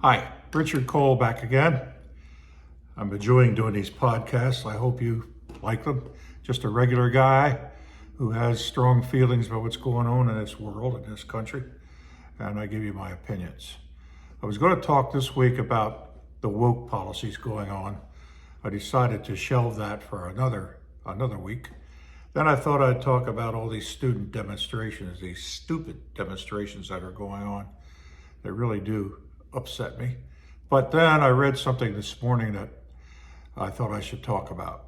Hi, Richard Cole back again. I'm enjoying doing these podcasts. I hope you like them. Just a regular guy who has strong feelings about what's going on in this world, in this country, and I give you my opinions. I was going to talk this week about the woke policies going on. I decided to shelve that for another week. Then I thought I'd talk about all these student demonstrations, these stupid demonstrations that are going on. They really do upset me. But then I read something this morning that I thought I should talk about.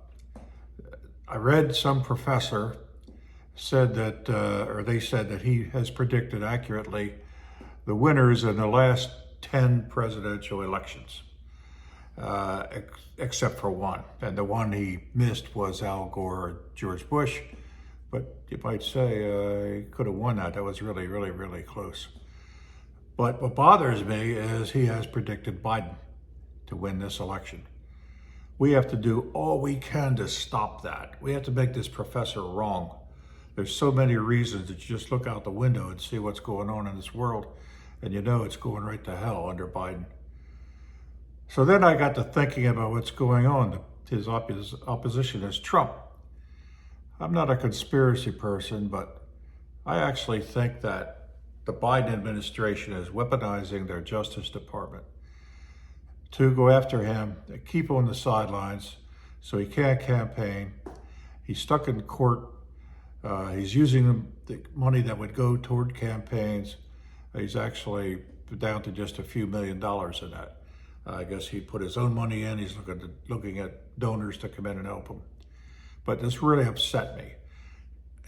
I read some professor said that, or they said that he has predicted accurately the winners in the last 10 presidential elections, except for one. And the one he missed was Al Gore or George Bush. But you might say he could have won that. That was really, really, really close. But what bothers me is he has predicted Biden to win this election. We have to do all we can to stop that. We have to make this professor wrong. There's so many reasons that you just look out the window and see what's going on in this world, and you know it's going right to hell under Biden. So then I got to thinking about what's going on. His opposition is Trump. I'm not a conspiracy person, but I actually think that the Biden administration is weaponizing their Justice Department to go after him, keep him on the sidelines so he can't campaign. He's stuck in court. He's using the money that would go toward campaigns. He's actually down to just a few $1 million in that. I guess he put his own money in. He's looking at donors to come in and help him. But this really upset me.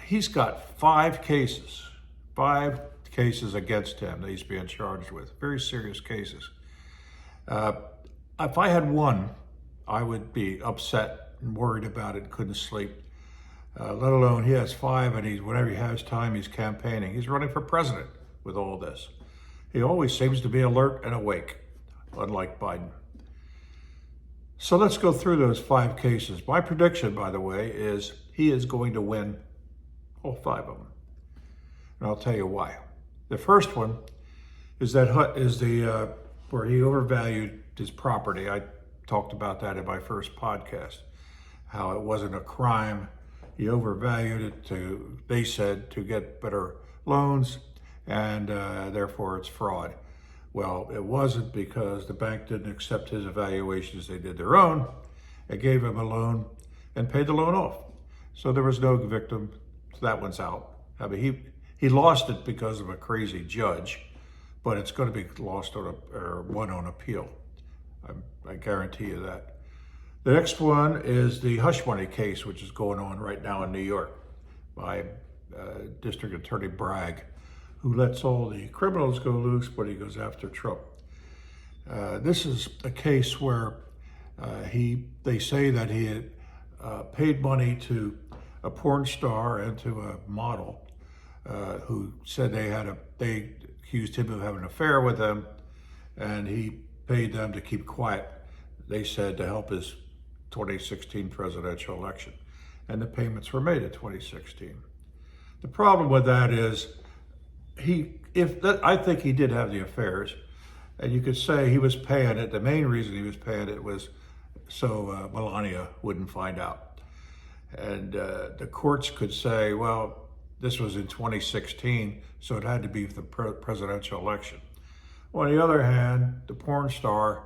He's got five cases against him that he's being charged with, very serious cases. If I had one, I would be upset and worried about it, couldn't sleep, let alone he has five, and whenever he has time, he's campaigning. He's running for president with all this. He always seems to be alert and awake, unlike Biden. So let's go through those five cases. My prediction, by the way, is he is going to win all five of them. And I'll tell you why. The first one is where he overvalued his property. I talked about that in my first podcast, how it wasn't a crime. He overvalued it they said, to get better loans, and therefore it's fraud. Well, it wasn't, because the bank didn't accept his evaluations. They did their own. They gave him a loan and paid the loan off. So there was no victim. So that one's out. I mean, he lost it because of a crazy judge, but it's going to be lost or won on appeal. I guarantee you that. The next one is the hush money case, which is going on right now in New York by District Attorney Bragg, who lets all the criminals go loose, but he goes after Trump. This is a case where they say that he had paid money to a porn star and to a model who said they accused him of having an affair with them, and he paid them to keep quiet, they said, to help his 2016 presidential election. And the payments were made in 2016. The problem with that is, I think he did have the affairs, and you could say he was paying it. The main reason he was paying it was so Melania wouldn't find out. And the courts could say, well, this was in 2016, so it had to be the presidential election. On the other hand, the porn star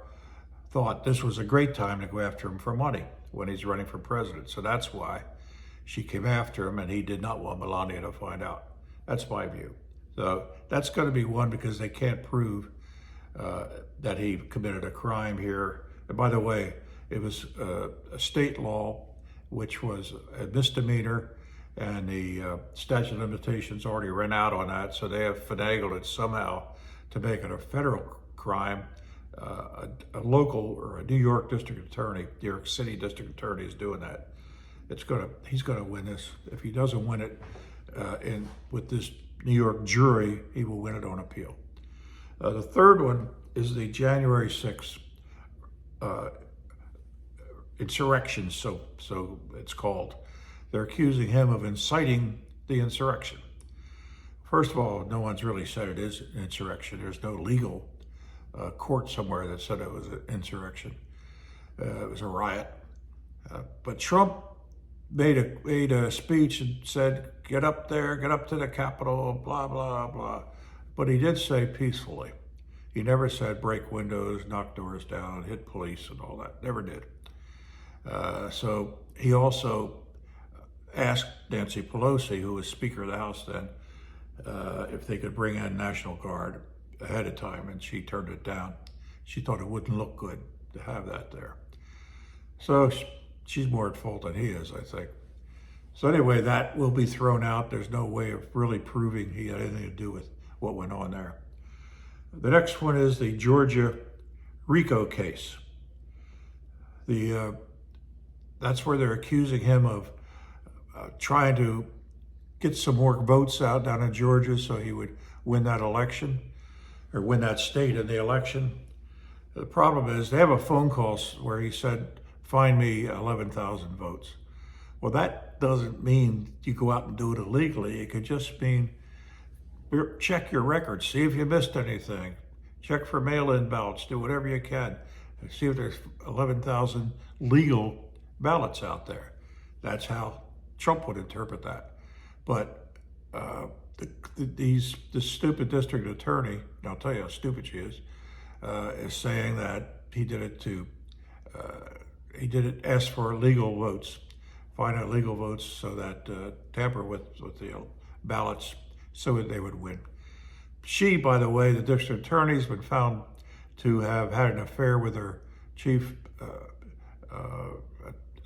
thought this was a great time to go after him for money when he's running for president. So that's why she came after him, and he did not want Melania to find out. That's my view. So that's going to be one, because they can't prove that he committed a crime here. And by the way, it was a state law, which was a misdemeanor, and the statute of limitations already ran out on that, so they have finagled it somehow to make it a federal crime. A local or a New York district attorney, New York City district attorney, is doing that. He's going to win this. If he doesn't win it with this New York jury, he will win it on appeal. The third one is the January 6th insurrection, so it's called. They're accusing him of inciting the insurrection. First of all, no one's really said it is an insurrection. There's no legal court somewhere that said it was an insurrection. It was a riot. But Trump made a speech and said, get up there, get up to the Capitol, blah, blah, blah. But he did say peacefully. He never said break windows, knock doors down, hit police and all that. Never did. So he also asked Nancy Pelosi, who was Speaker of the House then, if they could bring in National Guard ahead of time, and she turned it down. She thought it wouldn't look good to have that there. So she's more at fault than he is, I think. So anyway, that will be thrown out. There's no way of really proving he had anything to do with what went on there. The next one is the Georgia RICO case. That's where they're accusing him of trying to get some more votes out down in Georgia so he would win that election, or win that state in the election. The problem is they have a phone call where he said, find me 11,000 votes. Well, that doesn't mean you go out and do it illegally. It could just mean check your records, see if you missed anything, check for mail-in ballots, do whatever you can, and see if there's 11,000 legal ballots out there. That's how Trump would interpret that. But the stupid district attorney, and I'll tell you how stupid she is saying that he did it ask for legal votes, find out legal votes so that tamper with the ballots so that they would win. She, by the way, the district attorney's been found to have had an affair with her chief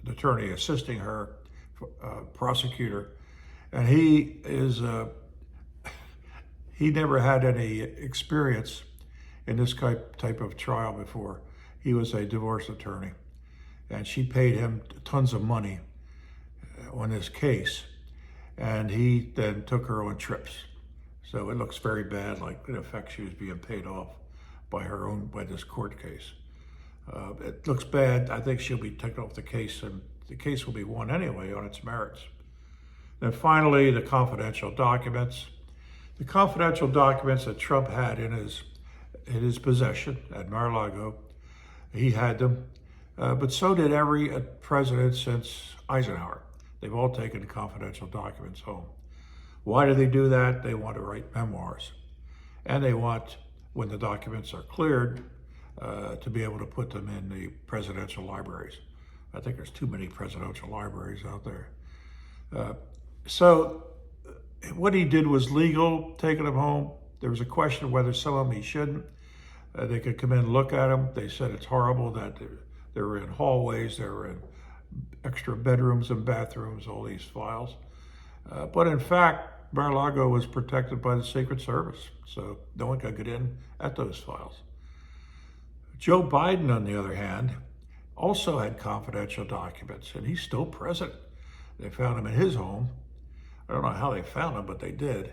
attorney assisting her prosecutor, and he never had any experience in this type of trial before. He was a divorce attorney, and she paid him tons of money on this case, and he then took her on trips. So it looks very bad, like in effect she was being paid off by this court case. It looks bad. I think she'll be taken off the case, and the case will be won anyway on its merits. Then finally, the confidential documents. The confidential documents that Trump had in his possession at Mar-a-Lago, he had them, but so did every president since Eisenhower. They've all taken confidential documents home. Why do they do that? They want to write memoirs. And they want, when the documents are cleared, to be able to put them in the presidential libraries. I think there's too many presidential libraries out there. So what he did was legal, taking them home. There was a question of whether some of them he shouldn't. They could come in and look at them. They said it's horrible that they were in hallways, they were in extra bedrooms and bathrooms, all these files. But in fact, Mar-a-Lago was protected by the Secret Service, so no one could get in at those files. Joe Biden, on the other hand, also had confidential documents, and he's still president. They found him in his home. I don't know how they found him, but they did.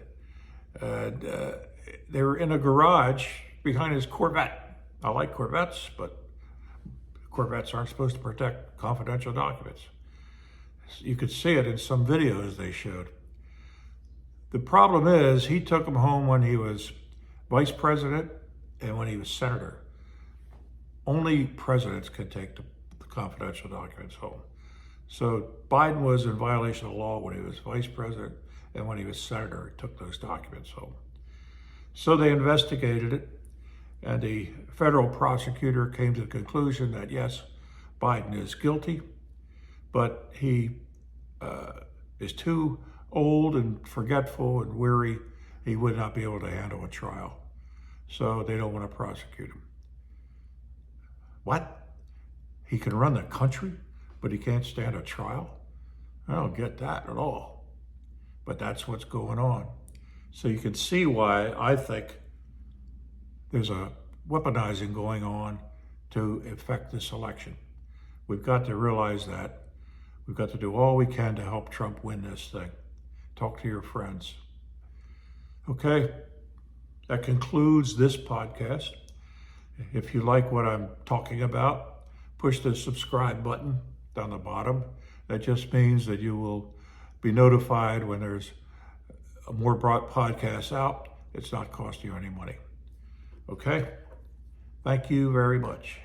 And they were in a garage behind his Corvette. I like Corvettes, but Corvettes aren't supposed to protect confidential documents. You could see it in some videos they showed. The problem is he took them home when he was vice president and when he was senator. Only presidents can take the confidential documents home. So Biden was in violation of law when he was vice president, and when he was senator, he took those documents home. So they investigated it, and the federal prosecutor came to the conclusion that yes, Biden is guilty, but he is too old and forgetful and weary. He would not be able to handle a trial. So they don't want to prosecute him. What? He can run the country, but he can't stand a trial? I don't get that at all. But that's what's going on. So you can see why I think there's a weaponizing going on to affect this election. We've got to realize that. We've got to do all we can to help Trump win this thing. Talk to your friends. Okay, that concludes this podcast. If you like what I'm talking about, push the subscribe button down the bottom. That just means that you will be notified when there's more podcasts out. It's not costing you any money. Okay? Thank you very much.